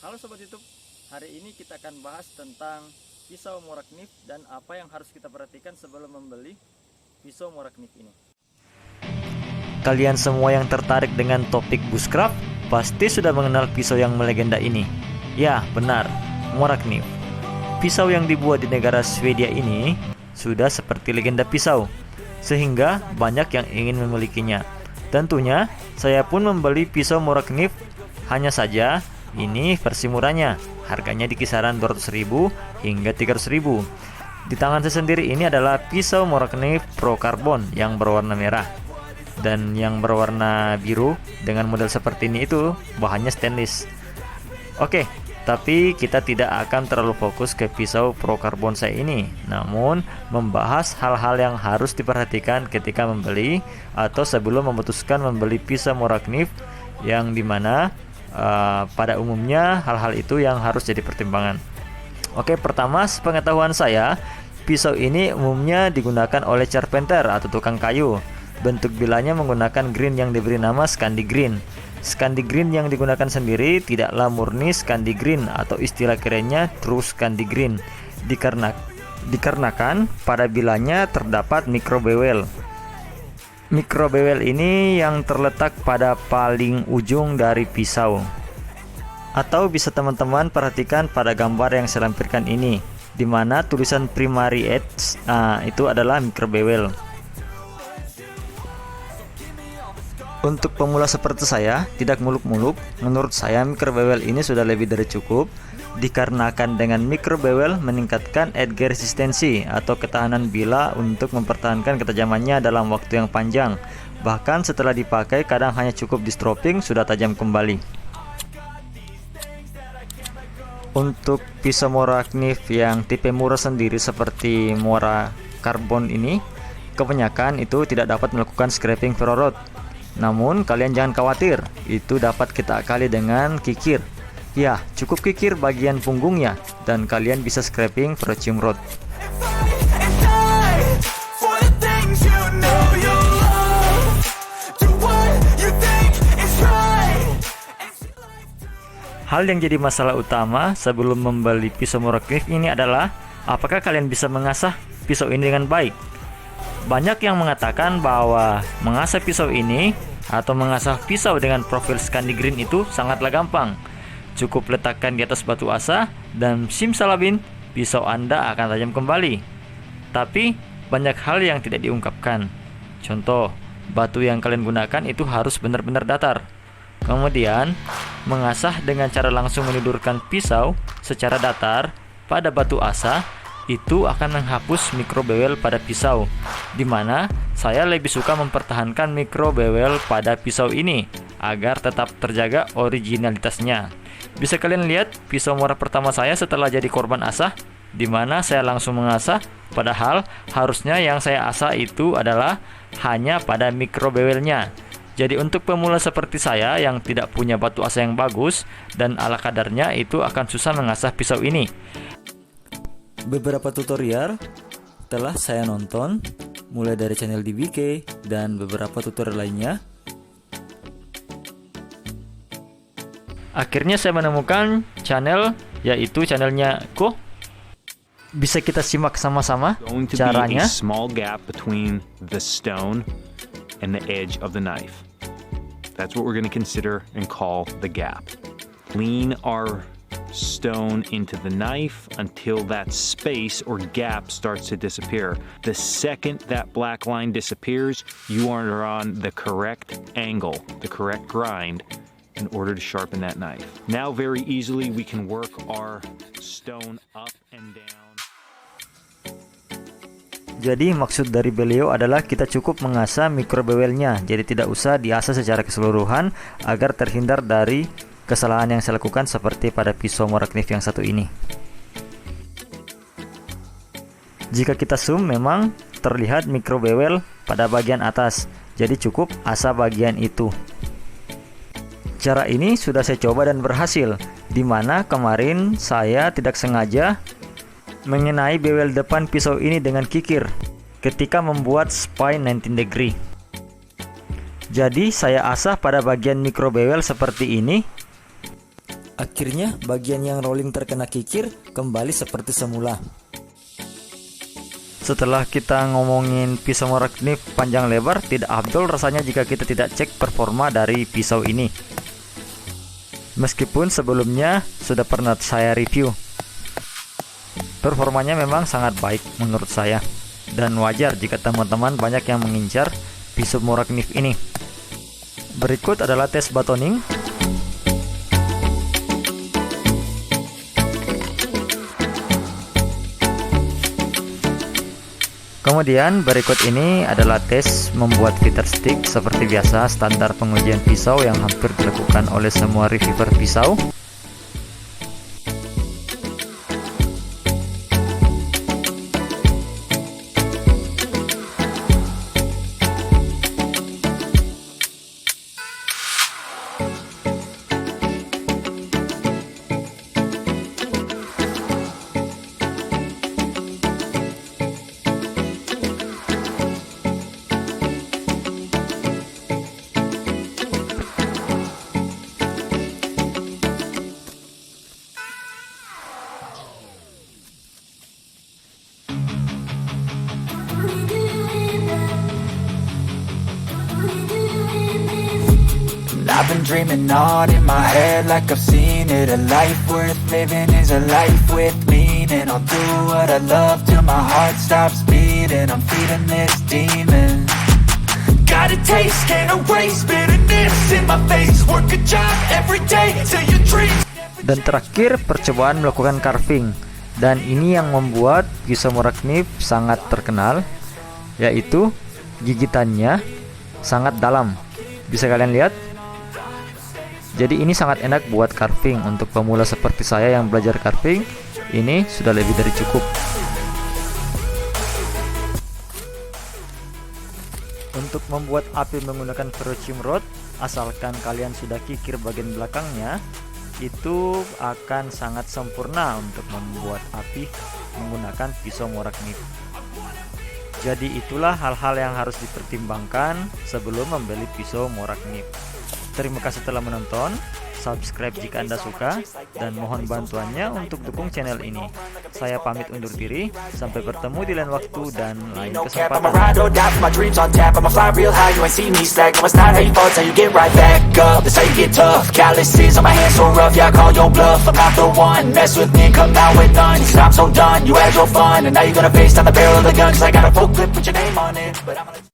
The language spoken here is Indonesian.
Halo Sobat YouTube, hari ini kita akan bahas tentang pisau Morakniv dan apa yang harus kita perhatikan sebelum membeli pisau Morakniv ini. Kalian semua yang tertarik dengan topik bushcraft pasti sudah mengenal pisau yang melegenda ini. Ya, benar, Morakniv. Pisau yang dibuat di negara Swedia ini sudah seperti legenda pisau, sehingga banyak yang ingin memilikinya. Tentunya, saya pun membeli pisau Morakniv, hanya saja ini versi murahnya, harganya di kisaran 200.000 hingga 300.000. Di tangan saya sendiri ini adalah pisau Morakniv Pro Carbon yang berwarna merah. Dan yang berwarna biru dengan model seperti ini itu bahannya stainless. Oke, tapi kita tidak akan terlalu fokus ke pisau Pro Carbon saya ini, namun membahas hal-hal yang harus diperhatikan ketika membeli atau sebelum memutuskan membeli pisau Morakniv, yang dimana pada umumnya hal-hal itu yang harus jadi pertimbangan. Oke, pertama, sepengetahuan saya, pisau ini umumnya digunakan oleh carpenter atau tukang kayu. Bentuk bilanya menggunakan green yang diberi nama Scandi Green. Scandi Green yang digunakan sendiri tidaklah murni Scandi Green atau istilah kerennya True Scandi Green, dikarenakan pada bilanya terdapat micro bevel. Micro bevel ini yang terletak pada paling ujung dari pisau. Atau bisa teman-teman perhatikan pada gambar yang saya lampirkan ini, di mana tulisan primary edge itu adalah micro bevel. Untuk pemula seperti saya, tidak muluk-muluk, menurut saya micro bevel ini sudah lebih dari cukup, dikarenakan dengan micro bevel meningkatkan edge resistensi atau ketahanan bila untuk mempertahankan ketajamannya dalam waktu yang panjang. Bahkan setelah dipakai kadang hanya cukup di stropping sudah tajam kembali. Untuk pisau Morakniv yang tipe murah sendiri seperti Mora Carbon ini, kebanyakan itu tidak dapat melakukan scraping ferro rod. Namun kalian jangan khawatir, itu dapat kita akali dengan kikir. Ya, cukup kikir bagian punggungnya dan kalian bisa scraping ferrocium rod. Hal yang jadi masalah utama sebelum membeli pisau Morakniv ini adalah apakah kalian bisa mengasah pisau ini dengan baik. Banyak yang mengatakan bahwa mengasah pisau ini atau mengasah pisau dengan profil Scandi Green itu sangatlah gampang. Cukup letakkan di atas batu asah dan simsalabim, pisau Anda akan tajam kembali. Tapi banyak hal yang tidak diungkapkan. Contoh, batu yang kalian gunakan itu harus benar-benar datar. Kemudian, mengasah dengan cara langsung menidurkan pisau secara datar pada batu asah itu akan menghapus micro bevel pada pisau, dimana saya lebih suka mempertahankan micro bevel pada pisau ini agar tetap terjaga originalitasnya. Bisa kalian lihat pisau murah pertama saya setelah jadi korban asah, dimana saya langsung mengasah, padahal harusnya yang saya asah itu adalah hanya pada micro bevelnya. Jadi untuk pemula seperti saya yang tidak punya batu asah yang bagus dan ala kadarnya, itu akan susah mengasah pisau ini. Beberapa tutorial telah saya nonton, mulai dari channel DBK dan beberapa tutorial lainnya. Akhirnya saya menemukan channel, yaitu channelnya Ko. Bisa kita simak sama-sama caranya. A small gap between the stone and the edge of the knife. That's what we're going to consider and call the gap. Lean our stone into the knife until that space or gap starts to disappear. The second that black line disappears, you are on the correct angle, the correct grind in order to sharpen that knife. Now very easily we can work our stone up and down. Jadi maksud dari beliau adalah kita cukup mengasah micro bevelnya, jadi tidak usah diasah secara keseluruhan agar terhindar dari kesalahan yang saya lakukan seperti pada pisau Morakniv yang satu ini. Jika kita zoom memang terlihat micro bevel pada bagian atas, jadi cukup asah bagian itu. Cara ini sudah saya coba dan berhasil, dimana kemarin saya tidak sengaja mengenai bevel depan pisau ini dengan kikir ketika membuat spine 19 degree. Jadi saya asah pada bagian micro bevel seperti ini Akhirnya bagian yang rolling terkena kikir kembali seperti semula. Setelah kita ngomongin pisau morak knif panjang lebar, tidak afdol rasanya jika kita tidak cek performa dari pisau ini. Meskipun sebelumnya sudah pernah saya review, performanya memang sangat baik menurut saya, dan wajar jika teman-teman banyak yang mengincar pisau morak knif ini. Berikut adalah tes batoning. Kemudian berikut ini adalah tes membuat fiter stick. Seperti biasa, standar pengujian pisau yang hampir dilakukan oleh semua reviewer pisau. I've been dreaming on in my head like I've seen it. A life worth living is a life with meaning. I'll do what I love till my heart stops beating. I'm feeding this demon. Got a taste, can't erase bitterness in my face. Work a job every day till your dreams. Dan terakhir, percobaan melakukan carving. Dan ini yang membuat pisau morak knif sangat terkenal, yaitu gigitannya sangat dalam. Bisa kalian lihat? Jadi ini sangat enak buat carving. Untuk pemula seperti saya yang belajar carving, ini sudah lebih dari cukup. Untuk membuat api menggunakan ferrocium rod, asalkan kalian sudah kikir bagian belakangnya, itu akan sangat sempurna untuk membuat api menggunakan pisau morak knif. Jadi itulah hal-hal yang harus dipertimbangkan sebelum membeli pisau morak knif. Terima kasih telah menonton. Subscribe jika Anda suka, dan mohon bantuannya untuk dukung channel ini. Saya pamit undur diri. Sampai bertemu di lain waktu dan lain kesempatan.